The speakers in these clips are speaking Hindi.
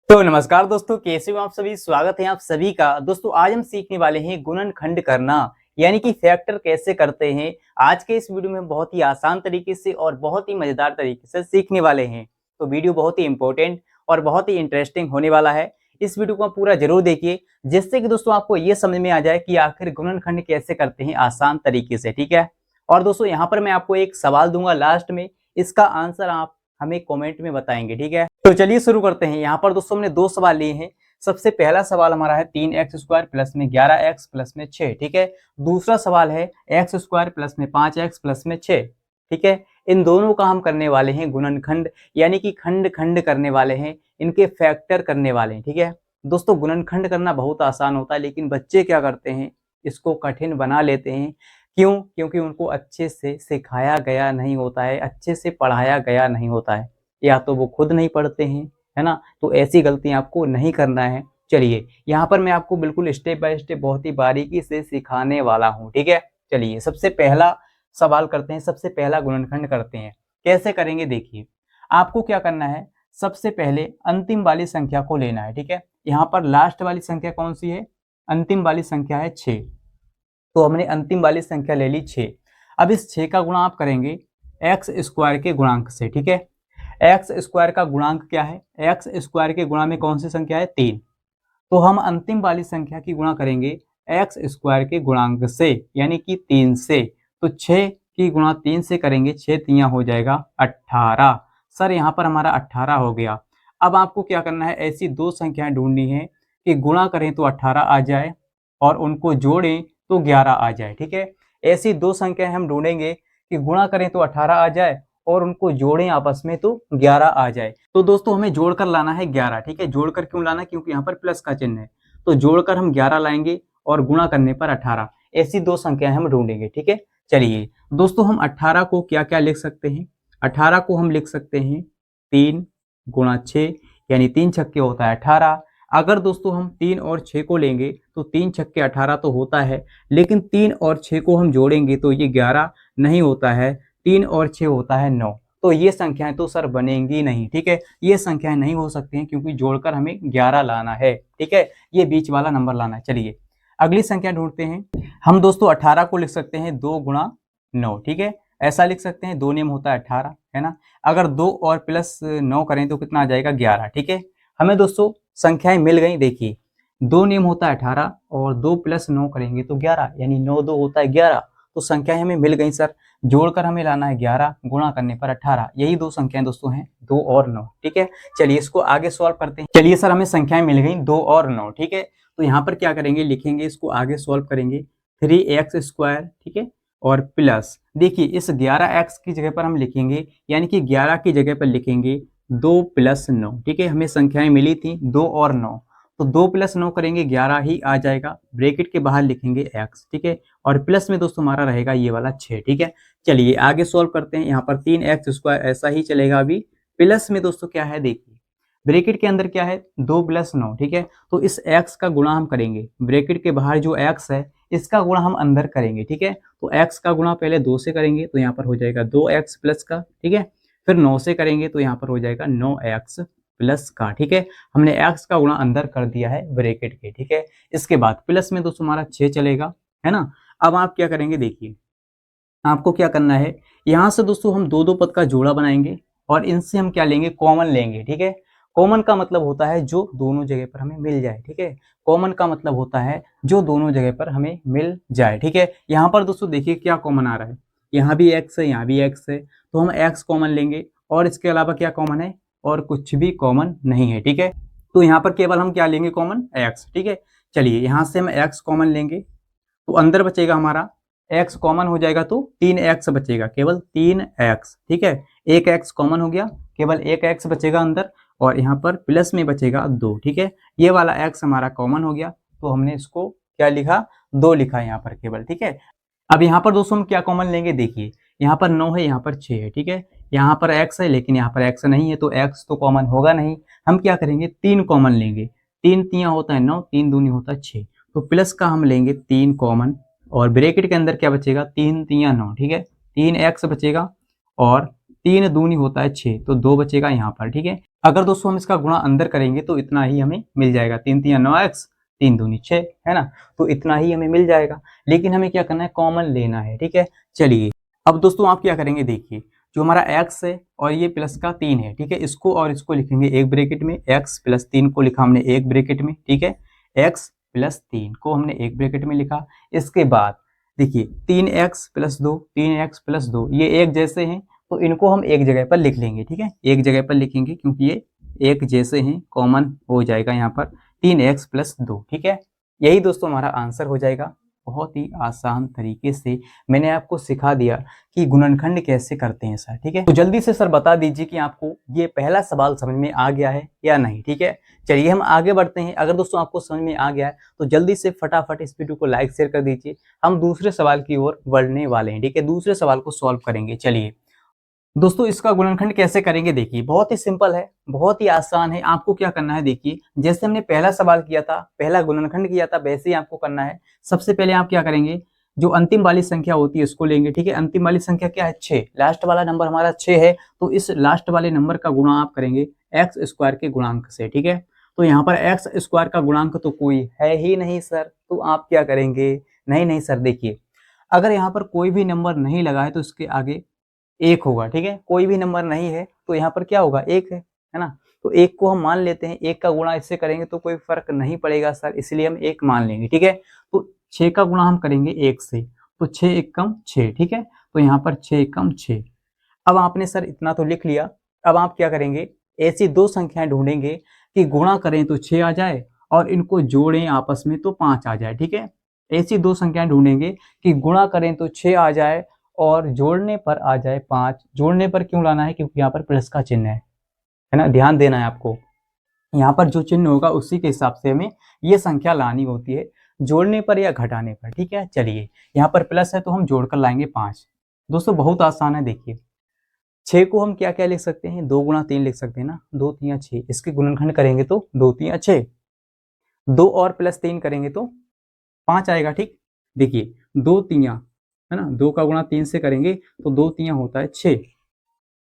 तो नमस्कार दोस्तों, कैसे हो आप सभी। स्वागत है आप सभी का। दोस्तों आज हम सीखने वाले हैं गुणनखंड करना, यानी कि फैक्टर कैसे करते हैं। आज के इस वीडियो में बहुत ही आसान तरीके से और बहुत ही मजेदार तरीके से सीखने वाले हैं। तो वीडियो बहुत ही इंपॉर्टेंट और बहुत ही इंटरेस्टिंग होने वाला है। इस वीडियो को पूरा जरूर देखिए, जिससे कि दोस्तों आपको ये समझ में आ जाए कि आखिर गुणनखंड कैसे करते हैं आसान तरीके से। ठीक है। और दोस्तों यहाँ पर मैं आपको एक सवाल दूंगा लास्ट में, इसका आंसर आप हमें कमेंट में बताएंगे। ठीक है, तो चलिए शुरू करते हैं। यहाँ पर दोस्तों हमने दो सवाल लिए हैं। सबसे पहला सवाल हमारा है 3x² प्लस में 11x प्लस में 6। ठीक है। दूसरा सवाल है x² प्लस में 5x प्लस में 6। ठीक है। इन दोनों का हम करने वाले हैं गुणनखंड, यानी कि खंड खंड करने वाले हैं, इनके फैक्टर करने वाले हैं। ठीक है दोस्तों, गुणनखंड करना बहुत आसान होता है, लेकिन बच्चे क्या करते हैं, इसको कठिन बना लेते हैं। क्यों? क्योंकि उनको अच्छे से सिखाया गया नहीं होता है, अच्छे से पढ़ाया गया नहीं होता है, या तो वो खुद नहीं पढ़ते हैं, है ना। तो ऐसी गलतियां आपको नहीं करना है। चलिए यहाँ पर मैं आपको बिल्कुल स्टेप बाय स्टेप बहुत ही बारीकी से सिखाने वाला हूँ। ठीक है। चलिए सबसे पहला सवाल करते हैं, सबसे पहला गुणनखंड करते हैं। कैसे करेंगे देखिए, आपको क्या करना है, सबसे पहले अंतिम वाली संख्या को लेना है। ठीक है। यहाँ पर लास्ट वाली संख्या कौन सी है, अंतिम वाली संख्या है 6। तो हमने अंतिम वाली संख्या ले ली 6। अब इस 6 का गुणा आप करेंगे x² के गुणांक से। ठीक है। x² का गुणांक क्या है, x² के गुणा में कौन सी संख्या है, 3। तो हम अंतिम वाली संख्या की गुणा करेंगे x² के गुणांक से, यानी कि 3 से। तो 6 की गुणा 3 से करेंगे, 6 तियां हो जाएगा 18। सर यहाँ पर हमारा 18 हो गया। अब आपको क्या करना है, ऐसी दो संख्याएं ढूंढनी है कि गुणा करें तो 18 आ जाए और उनको जोड़ें तो 11 आ जाए। ठीक है। ऐसी दो संख्याएं हम ढूंढेंगे कि गुणा करें तो 18 आ जाए और उनको जोड़ें आपस में तो 11 आ जाए। तो दोस्तों हमें जोड़कर लाना है 11। ठीक है। जोड़कर क्यों लाना है, क्योंकि यहाँ पर प्लस का चिन्ह है। तो जोड़कर हम 11 लाएंगे और गुणा करने पर 18। ऐसी दो संख्याएं हम ढूंढेंगे। ठीक है। चलिए दोस्तों, हम 18 को क्या क्या लिख सकते हैं, 18 को हम लिख सकते हैं 3 गुणा 6, यानी 3 छक्के होता है 18। अगर दोस्तों हम 3 और 6 को लेंगे तो 3 छक्के 18 तो होता है, लेकिन 3 और 6 को हम जोड़ेंगे तो ये 11 नहीं होता है, 3 और 6 होता है 9। तो ये संख्याएं तो सर बनेंगी नहीं। ठीक है, ये संख्याएं नहीं हो सकती हैं, क्योंकि जोड़कर हमें 11 लाना है। ठीक है, ये बीच वाला नंबर लाना है। चलिए अगली संख्या ढूंढते हैं। हम दोस्तों 18 को लिख सकते हैं 2 गुणा 9। ठीक है, ऐसा लिख सकते हैं, 2 नियम होता है 18, है ना। अगर 2 और प्लस 9 करें तो कितना आ जाएगा, 11। ठीक है, हमें दोस्तों संख्याएं मिल गई। देखिए 2 नियम होता है 18 और 2 प्लस 9 करेंगे तो 11, यानी 9 2 होता है 11। तो संख्याएं हमें मिल गई सर। जोड़कर हमें लाना है 11, गुणा करने पर 18। यही दो संख्याएं दोस्तों हैं, 2 और 9। ठीक है, चलिए इसको आगे सॉल्व करते हैं। चलिए सर, हमें संख्याएं मिल गई 2 और 9। ठीक है, तो यहाँ पर क्या करेंगे, लिखेंगे, इसको आगे सॉल्व करेंगे। 3x², ठीक है, और प्लस, देखिए इस 11x की जगह पर हम लिखेंगे, यानी कि 11 की जगह पर लिखेंगे 2 प्लस 9। ठीक है, हमें संख्याएं मिली थी 2 और 9, तो 2 प्लस 9 करेंगे 11 ही आ जाएगा। ब्रैकेट के बाहर लिखेंगे x। ठीक है, और प्लस में दोस्तों हमारा रहेगा ये वाला 6। ठीक है, चलिए आगे सॉल्व करते हैं। यहाँ पर 3x² ऐसा ही चलेगा। अभी प्लस में दोस्तों क्या है, देखिए ब्रैकेट के अंदर क्या है, 2 प्लस 9। ठीक है, तो इस x का गुणा हम करेंगे, ब्रैकेट के बाहर जो x है इसका गुणा हम अंदर करेंगे। ठीक है, तो x का गुणा पहले 2 से करेंगे तो यहाँ पर हो जाएगा 2x प्लस का। ठीक है, फिर 9 से करेंगे तो यहाँ पर हो जाएगा 9x प्लस का। ठीक है, हमने x का गुणा अंदर कर दिया है ब्रैकेट के। ठीक है, इसके बाद प्लस में दोस्तों हमारा 6 चलेगा, है ना। अब आप क्या करेंगे, देखिए आपको क्या करना है, यहाँ से दोस्तों हम दो दो पद का जोड़ा बनाएंगे और इनसे हम क्या लेंगे, कॉमन लेंगे। ठीक है, कॉमन का मतलब होता है जो दोनों जगह पर हमें मिल जाए। ठीक है, कॉमन का मतलब होता है जो दोनों जगह पर हमें मिल जाए। ठीक है, यहाँ पर दोस्तों देखिए क्या कॉमन आ रहा है, यहाँ भी x है, यहाँ भी x है, तो हम x कॉमन लेंगे और इसके अलावा क्या कॉमन है, और कुछ भी कॉमन नहीं है। ठीक है, तो यहाँ पर केवल हम क्या लेंगे, कॉमन x। ठीक है, चलिए यहाँ से हम x कॉमन लेंगे तो अंदर बचेगा हमारा, x कॉमन हो जाएगा तो 3x बचेगा, केवल 3x। ठीक है, एक x कॉमन हो गया, केवल एक x बचेगा अंदर, और यहाँ पर प्लस में बचेगा 2। ठीक है, ये वाला x हमारा कॉमन हो गया, तो हमने इसको क्या लिखा, 2 लिखा यहाँ पर केवल। ठीक है, अब यहाँ पर दोस्तों हम क्या कॉमन लेंगे, देखिए यहाँ पर 9 है, यहाँ पर 6 है। ठीक है, यहाँ पर x है लेकिन यहाँ पर x नहीं है, तो x तो कॉमन होगा नहीं। हम क्या करेंगे, 3 कॉमन लेंगे, 3 तियां होता है 9, 3 दूनी होता है 6, तो प्लस का हम लेंगे 3 कॉमन, और ब्रैकेट के अंदर क्या बचेगा, 3 तियां 9। ठीक है, 3x बचेगा और 3 दूनी होता है 6, तो 2 बचेगा यहाँ पर, ठीक है। अगर दोस्तों हम इसका गुणा अंदर करेंगे तो इतना ही हमें मिल जाएगा, 3 3 9x, 3 दूनी 6, है ना, तो इतना ही हमें मिल जाएगा। लेकिन हमें क्या करना है, कॉमन लेना है, ठीक है। चलिए अब दोस्तों आप क्या करेंगे, देखिए जो हमारा x है और ये प्लस का 3 है, ठीक है, इसको और इसको लिखेंगे एक ब्रैकेट में, x प्लस 3 को लिखा हमने एक ब्रैकेट में, ठीक है, x प्लस 3 को हमने एक ब्रैकेट में लिखा। इसके बाद देखिए 3x प्लस 2, 3x प्लस 2 ये एक जैसे हैं, तो इनको हम एक जगह पर लिख लेंगे, ठीक है, एक जगह पर लिखेंगे क्योंकि ये एक जैसे हैं, कॉमन हो जाएगा यहाँ पर 3x प्लस 2, ठीक है। यही दोस्तों हमारा आंसर हो जाएगा। बहुत ही आसान तरीके से मैंने आपको सिखा दिया कि गुणनखंड कैसे करते हैं सर, ठीक है। तो जल्दी से सर बता दीजिए कि आपको ये पहला सवाल समझ में आ गया है या नहीं, ठीक है। चलिए हम आगे बढ़ते हैं। अगर दोस्तों आपको समझ में आ गया है तो जल्दी से फटाफट इस वीडियो को लाइक शेयर कर दीजिए। हम दूसरे सवाल की ओर बढ़ने वाले हैं, ठीक है, दूसरे सवाल को सॉल्व करेंगे। चलिए दोस्तों इसका गुणनखंड कैसे करेंगे, देखिए बहुत ही सिंपल है, बहुत ही आसान है। आपको क्या करना है, देखिए जैसे हमने पहला सवाल किया था, पहला गुणनखंड किया था, वैसे ही आपको करना है। सबसे पहले आप क्या करेंगे, जो अंतिम वाली संख्या होती है उसको लेंगे, ठीक है। अंतिम वाली संख्या क्या है, 6, लास्ट वाला नंबर हमारा 6 है, तो इस लास्ट वाले नंबर का गुणा आप करेंगे एक्स स्क्वायर के गुणांक से, ठीक है। तो यहाँ पर एक्स स्क्वायर का गुणांक तो कोई है ही नहीं सर, तो आप क्या करेंगे, नहीं सर, देखिए अगर यहाँ पर कोई भी नंबर नहीं लगा है तो इसके आगे एक होगा, ठीक है। कोई भी नंबर नहीं है तो यहाँ पर क्या होगा, एक है ना, तो एक को हम मान लेते हैं। एक का गुणा इससे करेंगे तो कोई फर्क नहीं पड़ेगा सर, इसलिए हम एक मान लेंगे, ठीक है। तो 6 का गुणा हम करेंगे एक से, तो 6 एकम 6, ठीक है, तो यहाँ पर 6 एकम 6। अब आपने सर इतना तो लिख लिया। अब आप क्या करेंगे, ऐसी दो संख्याएं ढूंढेंगे कि गुणा करें तो 6 आ जाए और इनको जोड़ें आपस में तो 5 आ जाए, ठीक है। ऐसी दो संख्याएं ढूंढेंगे कि गुणा करें तो 6 आ जाए और जोड़ने पर आ जाए 5। जोड़ने पर क्यों लाना है, क्योंकि यहाँ पर प्लस का चिन्ह है ना, ध्यान देना है आपको। यहाँ पर जो चिन्ह होगा उसी के हिसाब से हमें ये संख्या लानी होती है, जोड़ने पर या घटाने पर, ठीक है। चलिए यहाँ पर प्लस है तो हम जोड़कर लाएंगे 5। दोस्तों बहुत आसान है, देखिए 6 को हम क्या क्या लिख सकते हैं, 2 गुणा 3 लिख सकते हैं ना, 2 3 6। इसके गुणनखंड करेंगे तो 2 3 6, 2 और प्लस 3 करेंगे तो 5 आएगा, ठीक। देखिए 2 3 है ना, 2 का गुणा 3 से करेंगे तो 2 3 होता है 6,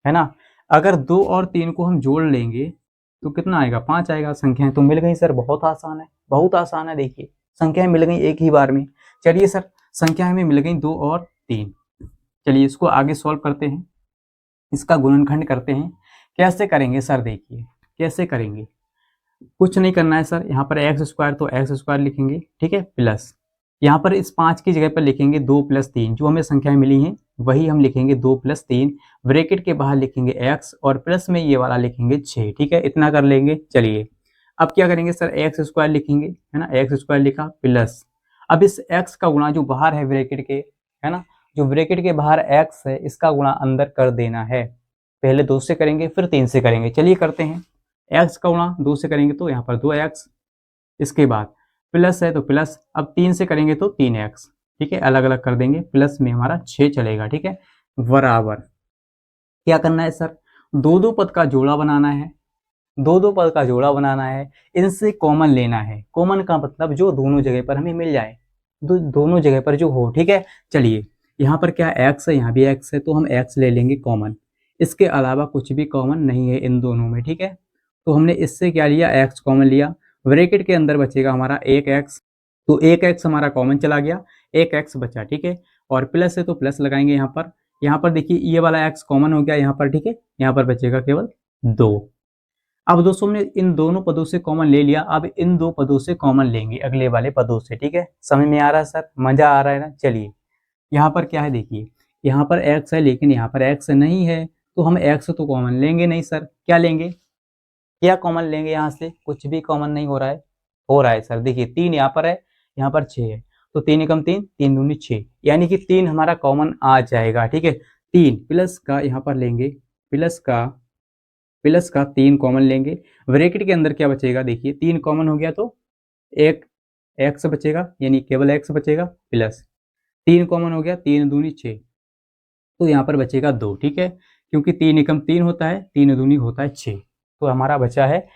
है ना। अगर 2 और 3 को हम जोड़ लेंगे तो कितना आएगा, 5 आएगा। संख्याएं तो मिल गई सर, बहुत आसान है, बहुत आसान है। देखिए संख्याएं मिल गई एक ही बार में। चलिए सर संख्या हमें मिल गई 2 और 3। चलिए इसको आगे सॉल्व करते हैं, इसका गुणनखंड करते हैं। कैसे करेंगे सर, देखिए कैसे करेंगे, कुछ नहीं करना है सर। यहाँ पर एक्स स्क्वायर तो एक्स स्क्वायर लिखेंगे, ठीक है, प्लस यहाँ पर इस 5 की जगह पर लिखेंगे 2 प्लस 3, जो हमें संख्याएं मिली हैं वही हम लिखेंगे 2 प्लस 3। ब्रैकेट के बाहर लिखेंगे x और प्लस में ये वाला लिखेंगे 6, ठीक है, इतना कर लेंगे। चलिए अब क्या करेंगे सर, एक्स स्क्वायर लिखेंगे, है ना, एक्स स्क्वायर लिखा प्लस, अब इस x का गुणा जो बाहर है ब्रैकेट के, है ना, जो ब्रैकेट के बाहर x है इसका गुणा अंदर कर देना है। पहले 2 से करेंगे फिर 3 से करेंगे। चलिए करते हैं, x का गुणा 2 से करेंगे तो यहाँ पर 2x, इसके बाद प्लस है तो प्लस, अब 3 से करेंगे तो 3x, ठीक है, अलग अलग कर देंगे, प्लस में हमारा 6 चलेगा, ठीक है, बराबर। क्या करना है सर, दो दो पद का जोड़ा बनाना है, दो दो पद का जोड़ा बनाना है, इनसे कॉमन लेना है। कॉमन का मतलब जो दोनों जगह पर हमें मिल जाए, दोनों जगह पर जो हो, ठीक है। चलिए यहाँ पर क्या x है, यहाँ भी x है, तो हम x ले लेंगे कॉमन। इसके अलावा कुछ भी कॉमन नहीं है इन दोनों में, ठीक है। तो हमने इससे क्या लिया, x कॉमन लिया। ब्रैकेट के अंदर बचेगा हमारा 1x, तो 1x हमारा कॉमन चला गया, 1x बचा, ठीक है। और प्लस है तो प्लस लगाएंगे यहाँ पर देखिए ये वाला x कॉमन हो गया यहाँ पर, ठीक है, यहाँ पर बचेगा केवल 2। अब दोस्तों हमने इन दोनों पदों से कॉमन ले लिया, अब इन दो पदों से कॉमन लेंगे अगले वाले पदों से, ठीक है। समझ में आ रहा है सर, मजा आ रहा है ना। चलिए यहाँ पर क्या है, देखिए यहाँ पर x है लेकिन यहाँ पर x नहीं है, तो हम x तो कॉमन लेंगे नहीं सर। क्या लेंगे, क्या कॉमन लेंगे, यहाँ से कुछ भी कॉमन नहीं हो रहा है सर। देखिए 3 यहाँ पर है, यहाँ पर 6 है, तो 3 एकम 3, 3 दूनी 6, यानी कि 3 हमारा कॉमन आ जाएगा, ठीक है। 3 प्लस का यहाँ पर लेंगे, प्लस का 3 कॉमन लेंगे। ब्रैकेट के अंदर क्या बचेगा, देखिए 3 कॉमन हो गया तो एक x बचेगा, यानी केवल x बचेगा, प्लस 3 कॉमन हो गया, 3 दूनी 6, तो यहाँ पर बचेगा 2, ठीक है, क्योंकि 3 एकम 3 होता है, 3 दूनी होता है 6, तो हमारा बचा है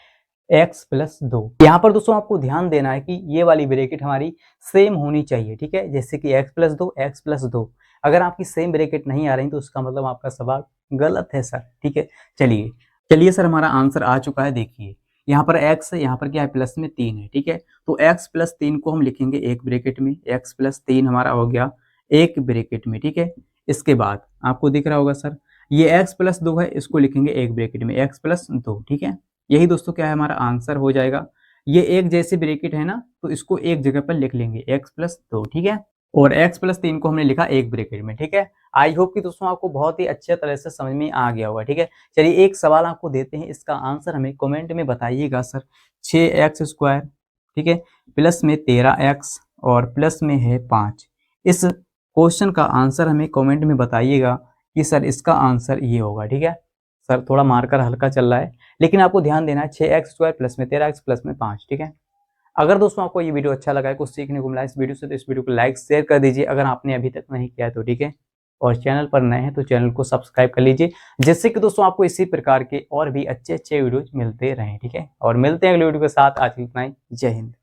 x प्लस 2। यहाँ पर दोस्तों आपको ध्यान देना है कि ये वाली ब्रैकेट हमारी सेम होनी चाहिए, ठीक है, जैसे कि x प्लस 2, x प्लस 2। अगर आपकी सेम ब्रैकेट नहीं आ रही तो उसका मतलब आपका सवाल गलत है सर। ठीक है, चलिए चलिए सर, हमारा आंसर आ चुका है। देखिए यहाँ पर x है, यहाँ पर क्या है, प्लस में 3 है। ठीक है, तो x प्लस 3 को हम लिखेंगे एक ब्रैकेट में, x प्लस 3 हमारा हो गया एक ब्रैकेट में। ठीक है, इसके बाद आपको दिख रहा होगा सर, ये x प्लस 2 है, इसको लिखेंगे एक ब्रैकेट में, x प्लस 2। ठीक है, यही दोस्तों क्या है, हमारा आंसर हो जाएगा। ये एक जैसे ब्रैकेट है ना, तो इसको एक जगह पर लिख लेंगे, x प्लस 2। ठीक है, और x प्लस 3 को हमने लिखा एक ब्रैकेट में। ठीक है, आई होप कि दोस्तों आपको बहुत ही अच्छे तरह से समझ में आ गया होगा। ठीक है, चलिए एक सवाल आपको देते हैं, इसका आंसर हमें कमेंट में बताइएगा सर। 6x², ठीक है, प्लस में 13x और प्लस में है 5। इस क्वेश्चन का आंसर हमें कमेंट में बताइएगा कि सर इसका आंसर ये होगा। ठीक है सर, थोड़ा मार्कर हल्का चल रहा है, लेकिन आपको ध्यान देना है 6x² प्लस में 13x प्लस में 5। ठीक है, अगर दोस्तों आपको ये वीडियो अच्छा लगा है, कुछ सीखने को मिला इस वीडियो से, तो इस वीडियो को लाइक शेयर कर दीजिए अगर आपने अभी तक नहीं किया है तो। ठीक है, और चैनल पर नए हैं तो चैनल को सब्सक्राइब कर लीजिए, जिससे कि दोस्तों आपको इसी प्रकार के और भी अच्छे अच्छे वीडियोज मिलते रहें। ठीक है, और मिलते हैं अगले वीडियो के साथ। आज इतना ही, जय हिंद।